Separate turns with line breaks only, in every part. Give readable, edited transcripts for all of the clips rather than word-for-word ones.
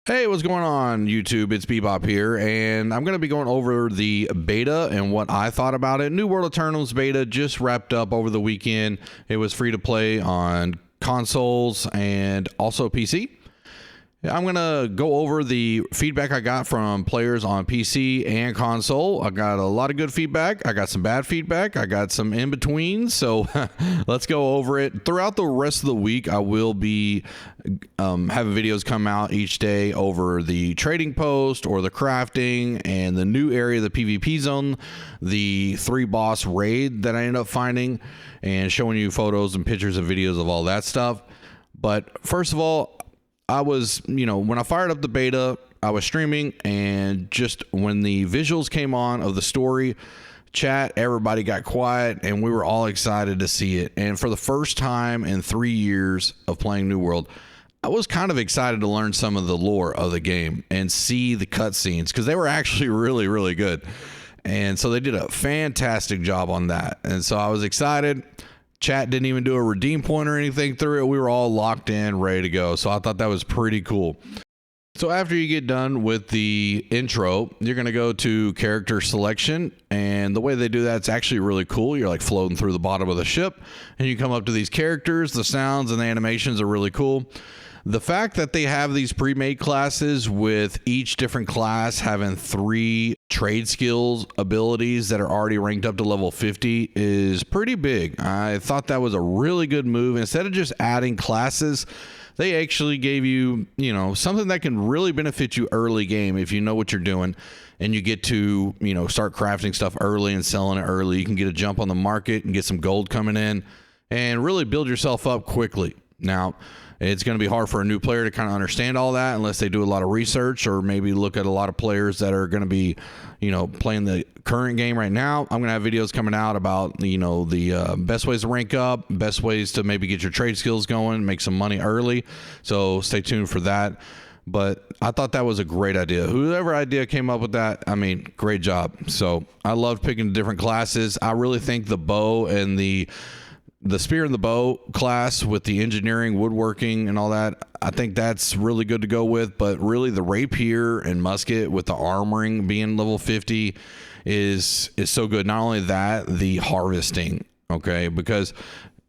Hey, what's going on, YouTube? It's Bebop here, and I'm going to be going over the beta and what I thought about it. New World Eternals beta just wrapped up over the weekend. It was free to play on consoles and also PC. I'm going to go over the feedback I got from players on PC and console. I got a lot of good feedback. I got some bad feedback. I got some in between. So let's go over it. Throughout the rest of the week, I will be having videos come out each day over the trading post or the crafting and the new area, the PvP zone, the 3 boss raid that I ended up finding, and showing you photos and pictures and videos of all that stuff. But first of all, I was, when I fired up the beta, I was streaming, and just when the visuals came on of the story, chat, everybody got quiet, and we were all excited to see it. And for the first time in 3 years of playing New World, I was kind of excited to learn some of the lore of the game and see the cutscenes, because they were actually really, really good. And so they did a fantastic job on that. And so I was excited. Chat didn't even do a redeem point or anything through it. We were all locked in, ready to go. So I thought that was pretty cool. So after you get done with the intro, you're going to go to character selection. And the way they do that's actually really cool. You're like floating through the bottom of the ship, and you come up to these characters. The sounds and the animations are really cool. The fact that they have these pre-made classes with each different class having 3 trade skills abilities that are already ranked up to level 50 is pretty big. I thought that was a really good move. Instead of just adding classes, they actually gave you, something that can really benefit you early game if you know what you're doing, and you get to, start crafting stuff early and selling it early. You can get a jump on the market and get some gold coming in and really build yourself up quickly. Now, it's going to be hard for a new player to kind of understand all that unless they do a lot of research, or maybe look at a lot of players that are going to be, playing the current game right now. I'm going to have videos coming out about, the best ways to rank up, best ways to maybe get your trade skills going, make some money early. So stay tuned for that. But I thought that was a great idea. Whoever idea came up with that, great job. So I loved picking the different classes. I really think the bow and the spear and the bow class with the engineering, woodworking, and all that, I think that's really good to go with. But really, the rapier and musket with the armoring being level 50 is so good. Not only that, the harvesting, okay, because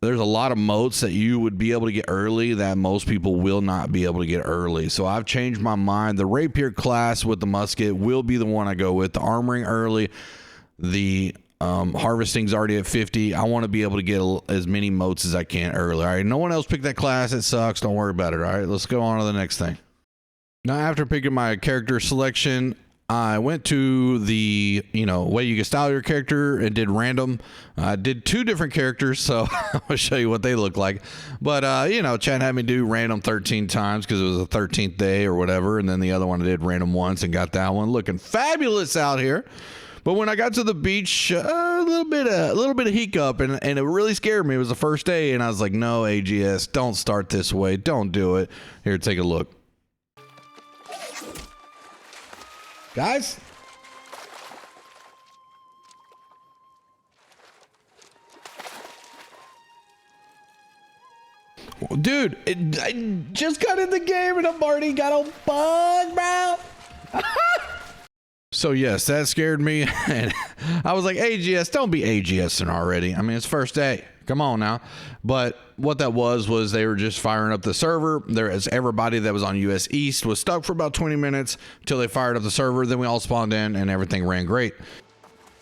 there's a lot of motes that you would be able to get early that most people will not be able to get early. So I've changed my mind. The rapier class with the musket will be the one I go with. The armoring early, the harvesting's already at 50. I want to be able to get as many motes as I can early. All right, no one else picked that class. It sucks. Don't worry about it. All right, let's go on to the next thing. Now, after picking my character selection, I went to the, way you can style your character and did random. I did 2 different characters, so I'll show you what they look like. But, Chad had me do random 13 times because it was the 13th day or whatever. And then the other one I did random once and got that one looking fabulous out here. But when I got to the beach, a little bit of hiccup, and it really scared me. It was the first day, and I was like, no, AGS, don't start this way. Don't do it. Here, take a look. Guys? Dude, I just got in the game, and I'm already got a bug, bro. So yes, that scared me, and I was like, AGS, don't be AGSing already. It's first day. Come on now. But what that was they were just firing up the server. Everybody that was on US East was stuck for about 20 minutes until they fired up the server. Then we all spawned in, and everything ran great.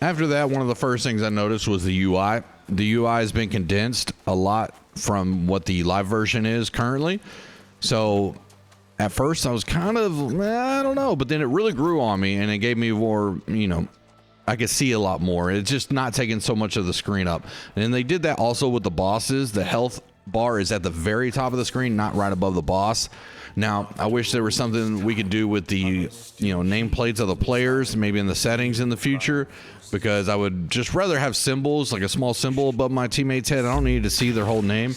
After that, one of the first things I noticed was the UI. The UI has been condensed a lot from what the live version is currently. So at first I was kind of, I don't know, but then it really grew on me, and it gave me more, I could see a lot more. It's just not taking so much of the screen up. And they did that also with the bosses. The health bar is at the very top of the screen, not right above the boss. Now, I wish there was something we could do with the, nameplates of the players, maybe in the settings in the future, because I would just rather have symbols, like a small symbol above my teammate's head. I don't need to see their whole name.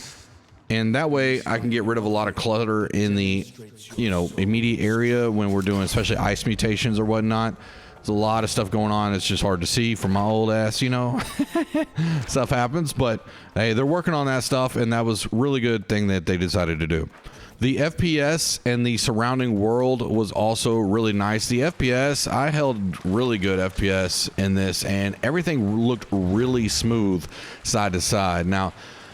And that way I can get rid of a lot of clutter in the, immediate area when we're doing especially ice mutations or whatnot. There's a lot of stuff going on. It's just hard to see from my old ass, stuff happens. But hey, they're working on that stuff, and that was really good thing that they decided to do. The FPS and the surrounding world was also really nice. The FPS, I held really good FPS in this, and everything looked really smooth side to side. Now,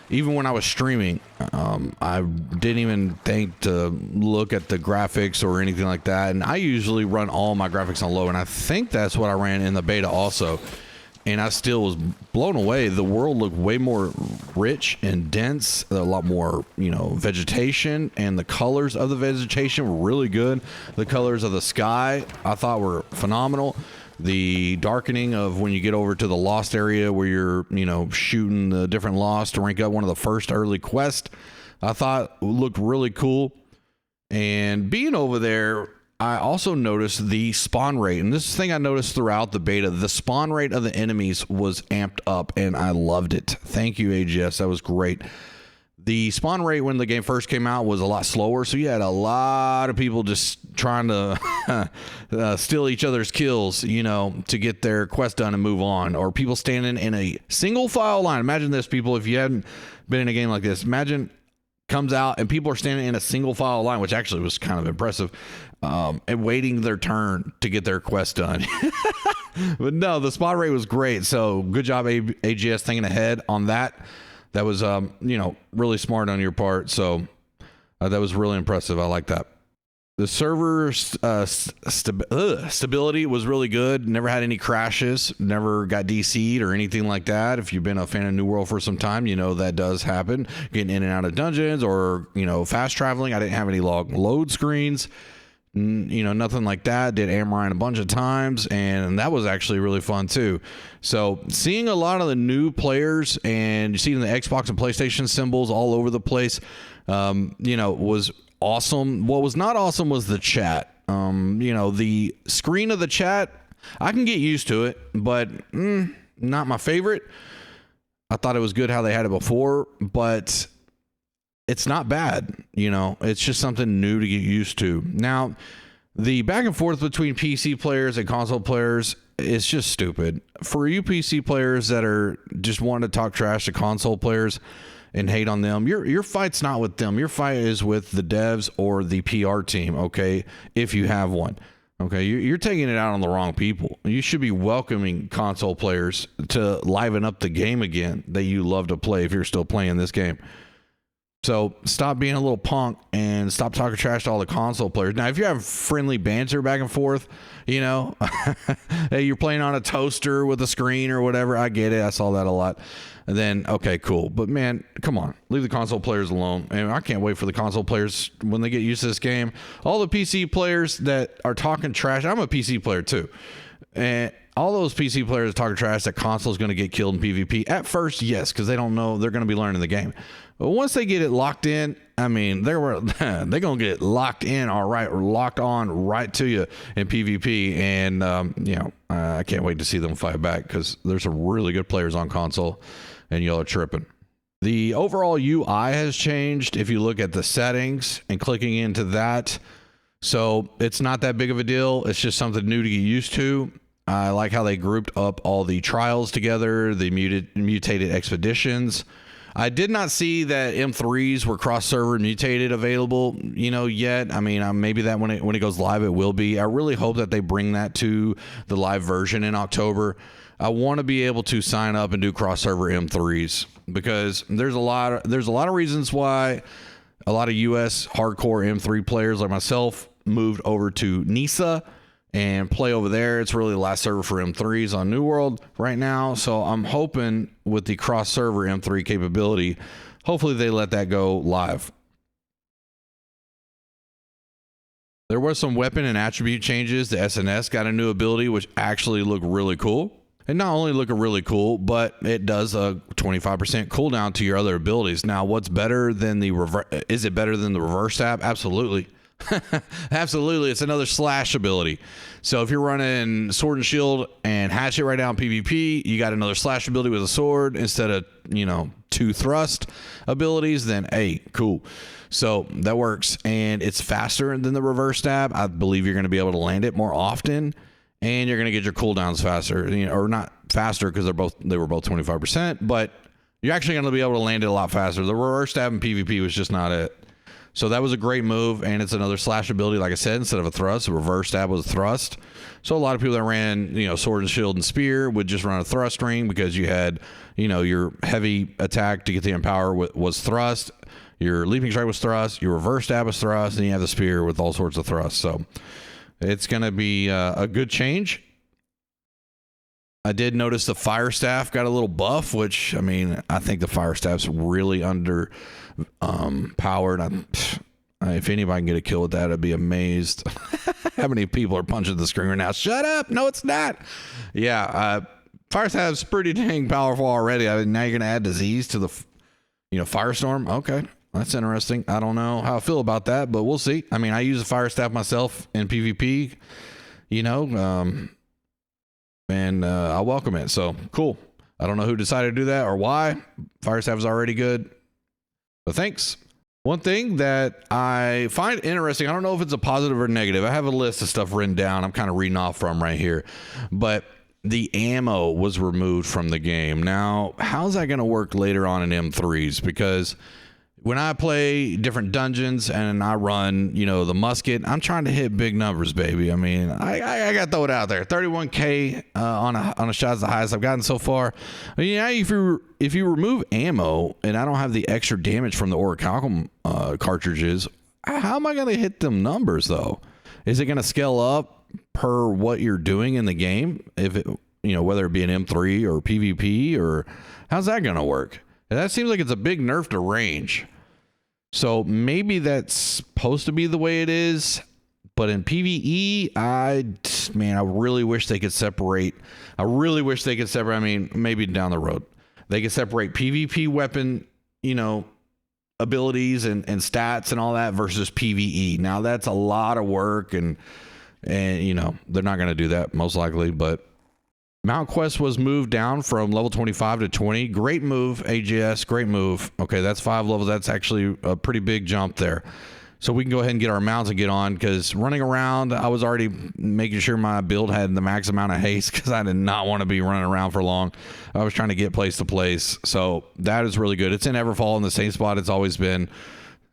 even when I was streaming, I didn't even think to look at the graphics or anything like that. And I usually run all my graphics on low, and I think that's what I ran in the beta also. And I still was blown away. The world looked way more rich and dense, a lot more, vegetation, and the colors of the vegetation were really good. The colors of the sky I thought were phenomenal. The darkening of when you get over to the Lost area where you're, shooting the different Lost to rank up one of the first early quests, I thought looked really cool. And being over there, I also noticed the spawn rate, and this is the thing I noticed throughout the beta. The spawn rate of the enemies was amped up, and I loved it. Thank you, AGS. That was great. The spawn rate when the game first came out was a lot slower, so you had a lot of people just trying to steal each other's kills, to get their quest done and move on, or people standing in a single file line. Imagine this, people, if you hadn't been in a game like this. Imagine comes out and people are standing in a single file line, which actually was kind of impressive, and waiting their turn to get their quest done. But no, the spawn rate was great. So good job, AGS, thinking ahead on that. That was, really smart on your part. So that was really impressive. I like that. The server stability was really good. Never had any crashes. Never got DC'd or anything like that. If you've been a fan of New World for some time, that does happen. Getting in and out of dungeons or, fast traveling. I didn't have any long load screens. Nothing like that. Did Amrine a bunch of times, and that was actually really fun too. So seeing a lot of the new players and seeing the Xbox and PlayStation symbols all over the place, was awesome. What was not awesome was the chat. The screen of the chat, I can get used to it, but not my favorite. I thought it was good how they had it before, but it's not bad. It's just something new to get used to. Now, the back and forth between PC players and console players is just stupid. For you PC players that are just wanting to talk trash to console players and hate on them, your fight's not with them. Your fight is with the devs or the PR team, okay? If you have one. Okay, you're taking it out on the wrong people. You should be welcoming console players to liven up the game again that you love to play if you're still playing this game. So stop being a little punk and stop talking trash to all the console players. Now, if you have friendly banter back and forth, hey, you're playing on a toaster with a screen or whatever. I get it. I saw that a lot. And then, okay, cool. But man, come on, leave the console players alone. And I can't wait for the console players when they get used to this game. All the PC players that are talking trash. I'm a PC player too. And all those PC players talking trash that console is going to get killed in PvP. At first, yes, because they don't know they're going to be learning the game. But once they get it locked in, they're going to get locked in, all right, or locked on right to you in PvP. And, I can't wait to see them fight back because there's some really good players on console and y'all are tripping. The overall UI has changed if you look at the settings and clicking into that. So it's not that big of a deal. It's just something new to get used to. I like how they grouped up all the trials together, the mutated expeditions. I did not see that M3s were cross-server mutated available, yet. Maybe that when it goes live, it will be. I really hope that they bring that to the live version in October. I want to be able to sign up and do cross-server M3s because there's a lot of reasons why a lot of US hardcore M3 players like myself moved over to Nisa and play over there. It's really the last server for M3s on New World right now. So I'm hoping with the cross server M3 capability, hopefully they let that go live. There was some weapon and attribute changes. The SNS got a new ability, which actually looked really cool. And not only look really cool, but it does a 25% cooldown to your other abilities. Now, what's better than the reverse? Is it better than the reverse stab? Absolutely. Absolutely. It's another slash ability. So if you're running sword and shield and hatchet right now in PvP, you got another slash ability with a sword instead of, 2 thrust abilities, then hey, cool. So that works. And it's faster than the reverse stab. I believe you're going to be able to land it more often and you're going to get your cooldowns faster, or not faster because they were both 25%, but you're actually going to be able to land it a lot faster. The reverse stab in PvP was just not it. So that was a great move, and it's another slash ability, like I said, instead of a thrust, a reverse stab was a thrust. So a lot of people that ran, sword and shield and spear would just run a thrust ring because you had, your heavy attack to get the empower was thrust, your leaping strike was thrust, your reverse stab was thrust, and you have the spear with all sorts of thrusts. So it's going to be a good change. I did notice the fire staff got a little buff, which, I think the fire staff's really under powered. If anybody can get a kill with that, I'd be amazed. How many people are punching the screen right now? Shut up! No, it's not. Yeah, fire staff's pretty dang powerful already. Now you're gonna add disease to the, firestorm. Okay, that's interesting. I don't know how I feel about that, but we'll see. I use a fire staff myself in PvP. And I'll welcome it. So cool. I don't know who decided to do that or why. Fire staff is already good, but thanks. One thing that I find interesting, I don't know if it's a positive or negative. I have a list of stuff written down. I'm kind of reading off from right here, but the ammo was removed from the game. Now, how's that going to work later on in M3s? Because when I play different dungeons and I run, the musket, I'm trying to hit big numbers, baby. I got to throw it out there. 31K on a shot is the highest I've gotten so far. If you remove ammo and I don't have the extra damage from the orichalcum cartridges, how am I going to hit them numbers though? Is it going to scale up per what you're doing in the game? If it, whether it be an M3 or PvP, or how's that going to work? That seems like it's a big nerf to range. So maybe that's supposed to be the way it is. But in PvE, I really wish they could separate. Maybe down the road, they could separate PvP weapon, abilities and stats and all that versus PvE. Now that's a lot of work and they're not going to do that most likely, but Mount Quest was moved down from level 25 to 20. Great move, AGS. Great move. Okay, that's 5 levels. That's actually a pretty big jump there. So we can go ahead and get our mounts and get on, because running around, I was already making sure my build had the max amount of haste because I did not want to be running around for long. I was trying to get place to place. So that is really good. It's in Everfall in the same spot it's always been.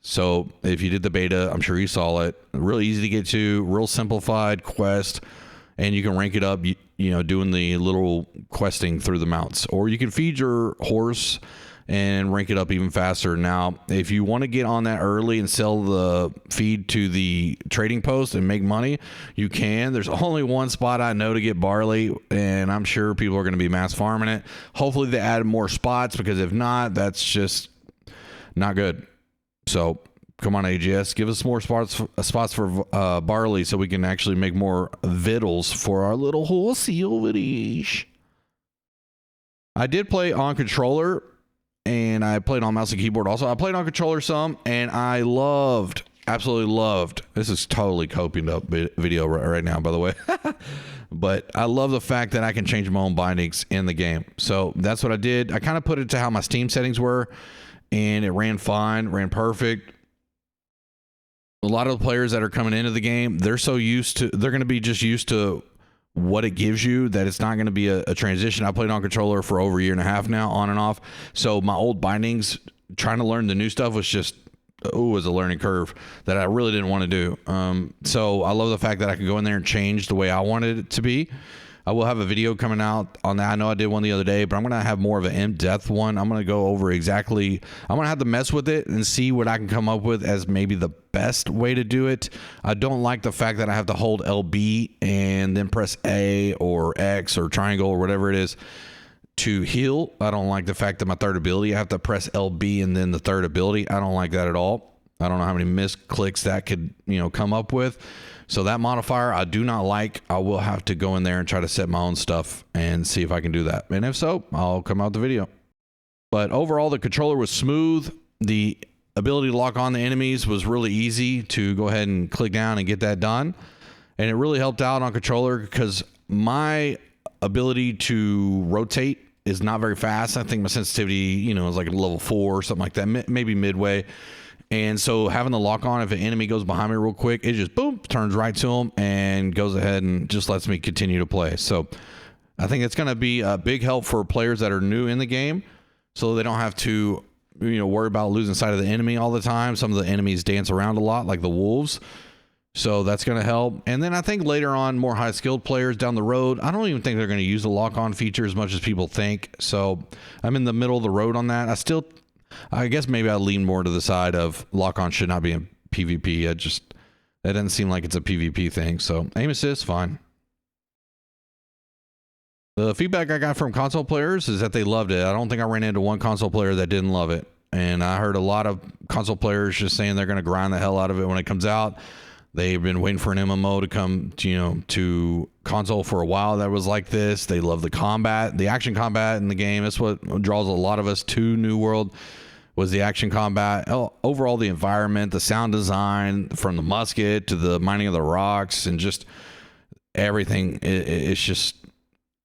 So if you did the beta, I'm sure you saw it. Really easy to get to, real simplified quest. And you can rank it up, doing the little questing through the mounts. Or you can feed your horse and rank it up even faster. Now, if you want to get on that early and sell the feed to the trading post and make money, you can. There's only one spot I know to get barley, and I'm sure people are going to be mass farming it. Hopefully they add more spots, because if not, that's just not good. So come on, AGS, give us more spots for barley so we can actually make more victuals for our little horsey over there. I did play on controller, and I played on mouse and keyboard also. I played on controller some, and I absolutely loved. This is totally coping up video right now, by the way. But I love the fact that I can change my own bindings in the game. So that's what I did. I kind of put it to how my Steam settings were, and it ran fine, ran perfect. A lot of the players that are coming into the game, they're going to be just used to what it gives you, that it's not going to be a transition. I played on controller for over a year and a half now, on and off. So my old bindings, trying to learn the new stuff was just, was a learning curve that I really didn't want to do. So I love the fact that I can go in there and change the way I wanted it to be. I will have a video coming out on that. I know I did one the other day, but I'm going to have more of an in-depth one. I'm going to go over I'm going to have to mess with it and see what I can come up with as maybe the best way to do it. I don't like the fact that I have to hold LB and then press A or X or triangle or whatever it is to heal. I don't like the fact that my third ability, I have to press LB and then the third ability. I don't like that at all. I don't know how many misclicks that could, come up with. So that modifier I do not like. I will have to go in there and try to set my own stuff and see if I can do that. And if so, I'll come out the video. But overall, the controller was smooth. The ability to lock on the enemies was really easy to go ahead and click down and get that done. And it really helped out on controller, because my ability to rotate is not very fast. I think my sensitivity, is like a level 4 or something like that, maybe midway. And so having the lock on, if an enemy goes behind me real quick, it just boom, turns right to them and goes ahead and just lets me continue to play. So I think it's going to be a big help for players that are new in the game, so they don't have to, worry about losing sight of the enemy all the time. Some of the enemies dance around a lot, like the wolves. So that's going to help. And then I think later on, more high skilled players down the road, I don't even think they're going to use the lock on feature as much as people think. So I'm in the middle of the road on that. I guess maybe I lean more to the side of lock on should not be in PvP. That doesn't seem like it's a PvP thing. So aim assist, fine. The feedback I got from console players is that they loved it. I don't think I ran into one console player that didn't love it. And I heard a lot of console players just saying they're going to grind the hell out of it when it comes out. They've been waiting for an MMO to come, to console for a while that was like this. They love the combat, the action combat in the game. That's what draws a lot of us to New World, was the action combat. Overall, the environment, the sound design, from the musket to the mining of the rocks, and just everything. It's just,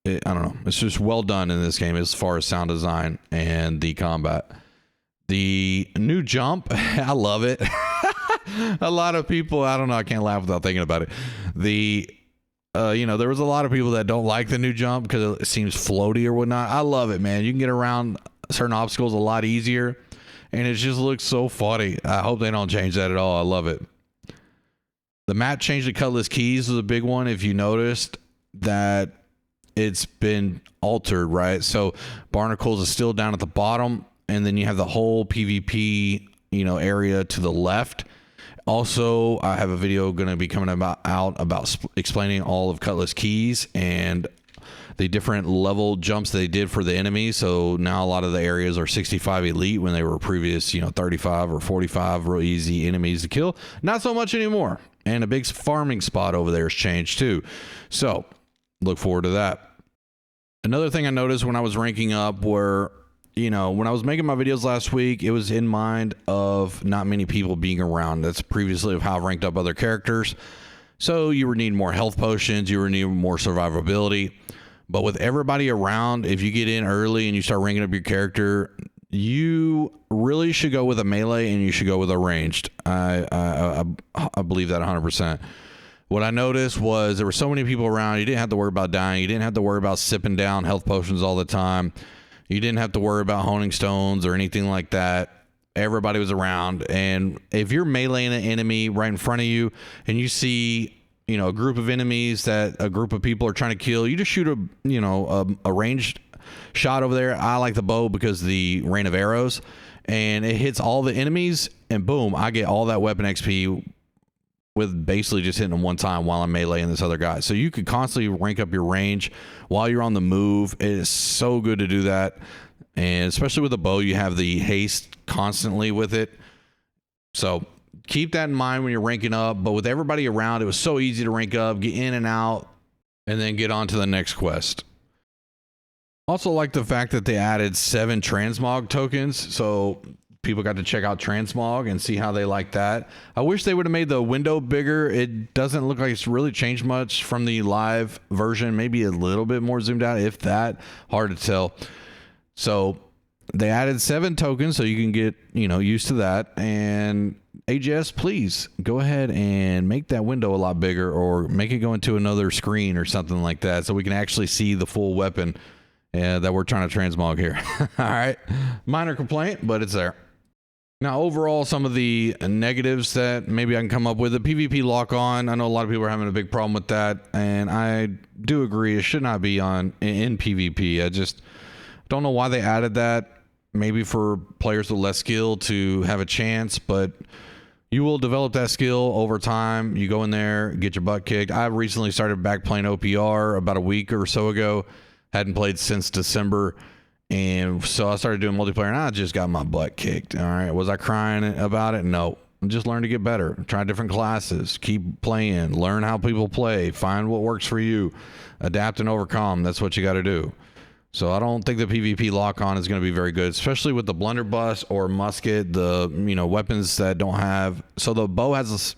I don't know. It's just well done in this game as far as sound design and the combat. The new jump, I love it. A lot of people, I don't know, I can't laugh without thinking about it. There was a lot of people that don't like the new jump because it seems floaty or whatnot. I love it, man. You can get around certain obstacles a lot easier, and it just looks so funny. I hope they don't change that at all. I love it. The map change to Cutlass Keys was a big one. If you noticed that it's been altered, right? So Barnacles is still down at the bottom, and then you have the whole PvP, area to the left. Also, I have a video going to be coming out about explaining all of Cutlass Keys and the different level jumps they did for the enemies. So now a lot of the areas are 65 elite when they were previous, 35 or 45 real easy enemies to kill. Not so much anymore. And a big farming spot over there has changed too. So look forward to that. Another thing I noticed when I was ranking up were, when I was making my videos last week, it was in mind of not many people being around. That's previously of how I've ranked up other characters. So you would need more health potions, you would need more survivability. But with everybody around, if you get in early and you start ranking up your character, you really should go with a melee and you should go with a ranged. I believe that 100%. What I noticed was there were so many people around, you didn't have to worry about dying. You didn't have to worry about sipping down health potions all the time. You didn't have to worry about honing stones or anything like that. Everybody was around. And if you're meleeing an enemy right in front of you and you see, a group of enemies that a group of people are trying to kill, you just shoot a ranged shot over there. I like the bow because the rain of arrows, and it hits all the enemies, and boom, I get all that weapon XP with basically just hitting them one time while I'm meleeing this other guy. So you could constantly rank up your range while you're on the move. It is so good to do that. And especially with the bow, you have the haste constantly with it. So keep that in mind when you're ranking up. But with everybody around, it was so easy to rank up, get in and out, and then get on to the next quest. Also like the fact that they added 7 transmog tokens. So people got to check out transmog and see how they like that. I wish they would have made the window bigger. It doesn't look like it's really changed much from the live version. Maybe a little bit more zoomed out, if that. Hard to tell. So they added 7 tokens so you can get, used to that. And AGS, please go ahead and make that window a lot bigger, or make it go into another screen or something like that, so we can actually see the full weapon that we're trying to transmog here. All right. Minor complaint, but it's there. Now, overall, some of the negatives that maybe I can come up with, the PvP lock-on. I know a lot of people are having a big problem with that, and I do agree it should not be in PvP. I just don't know why they added that. Maybe for players with less skill to have a chance, but you will develop that skill over time. You go in there, get your butt kicked. I recently started back playing OPR about a week or so ago. Hadn't played since December. And so I started doing multiplayer, and I just got my butt kicked. All right. Was I crying about it? No. Just learn to get better. Try different classes. Keep playing. Learn how people play. Find what works for you. Adapt and overcome. That's what you got to do. So I don't think the PvP lock-on is going to be very good, especially with the blunderbuss or musket, the weapons that don't have. So the bow has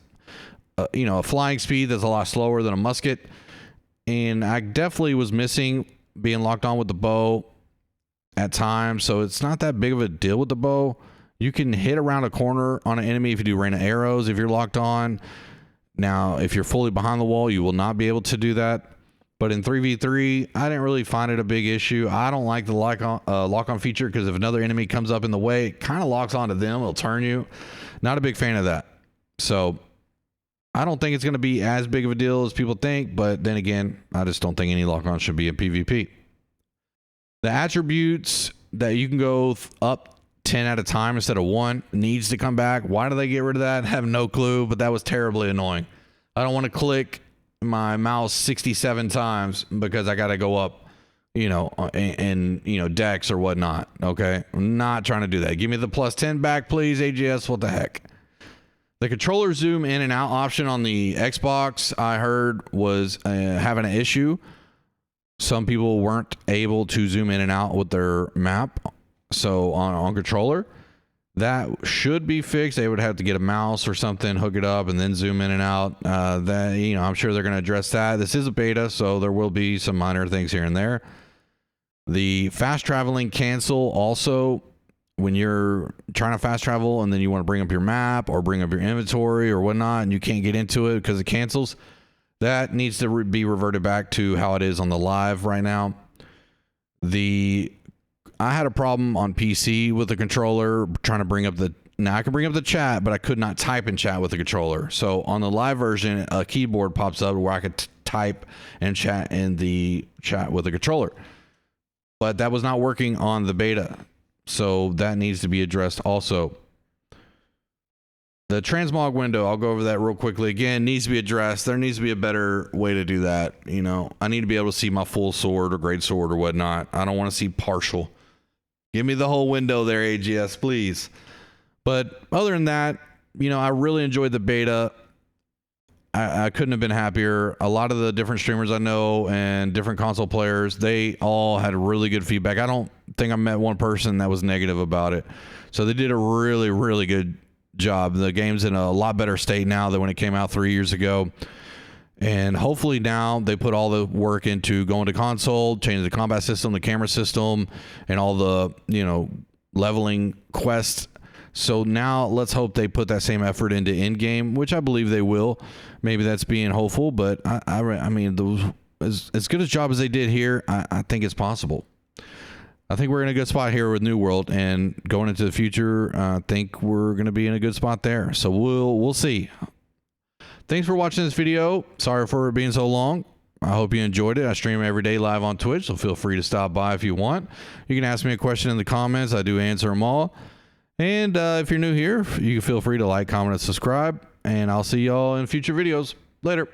a flying speed that's a lot slower than a musket, and I definitely was missing being locked on with the bow at times. So it's not that big of a deal with the bow. You can hit around a corner on an enemy if you do rain of arrows if you're locked on. Now, if you're fully behind the wall, you will not be able to do that. But in 3v3, I didn't really find it a big issue. I don't like the lock-on feature because if another enemy comes up in the way, it kind of locks onto them. It'll turn you. Not a big fan of that. So I don't think it's going to be as big of a deal as people think. But then again, I just don't think any lock-on should be in PvP. The attributes that you can go up 10 at a time instead of 1 needs to come back. Why do they get rid of that? I have no clue, but that was terribly annoying. I don't want to click my mouse 67 times because I got to go up, you know, and you know, decks or whatnot. Okay, I'm not trying to do that. Give me the +10 back, please. AGS, what the heck? The controller zoom in and out option on the Xbox, I heard, was having an issue. Some people weren't able to zoom in and out with their map. So on controller, that should be fixed. They would have to get a mouse or something, hook it up, and then zoom in and out. That, you know, I'm sure they're going to address that. This is a beta, so there will be some minor things here and there. The fast traveling cancel also, when you're trying to fast travel and then you want to bring up your map or bring up your inventory or whatnot, and you can't get into it because it cancels, that needs to be reverted back to how it is on the live right now. I had a problem on PC with the controller trying to bring up now I can bring up the chat, but I could not type in chat with the controller. So on the live version, a keyboard pops up where I could type and chat in the chat with the controller. But that was not working on the beta. So that needs to be addressed also. The transmog window, I'll go over that real quickly. Again, needs to be addressed. There needs to be a better way to do that. You know, I need to be able to see my full sword or great sword or whatnot. I don't want to see partial. Give me the whole window there, AGS, please. But other than that, you know, I really enjoyed the beta. I couldn't have been happier. A lot of the different streamers I know and different console players, they all had really good feedback. I don't think I met one person that was negative about it. So they did a really, really good job. The game's in a lot better state now than when it came out 3 years ago. And hopefully now they put all the work into going to console, changing the combat system, the camera system, and all the, you know, leveling quests. So now let's hope they put that same effort into in-game, which I believe they will. Maybe that's being hopeful, but I mean, as good a job as they did here, I think it's possible. I think we're in a good spot here with New World, and going into the future, I think we're going to be in a good spot there. So we'll see. Thanks for watching this video. Sorry for it being so long. I hope you enjoyed it. I stream every day live on Twitch, so feel free to stop by if you want. You can ask me a question in the comments. I do answer them all. And if you're new here, you can feel free to like, comment, and subscribe. And I'll see y'all in future videos. Later.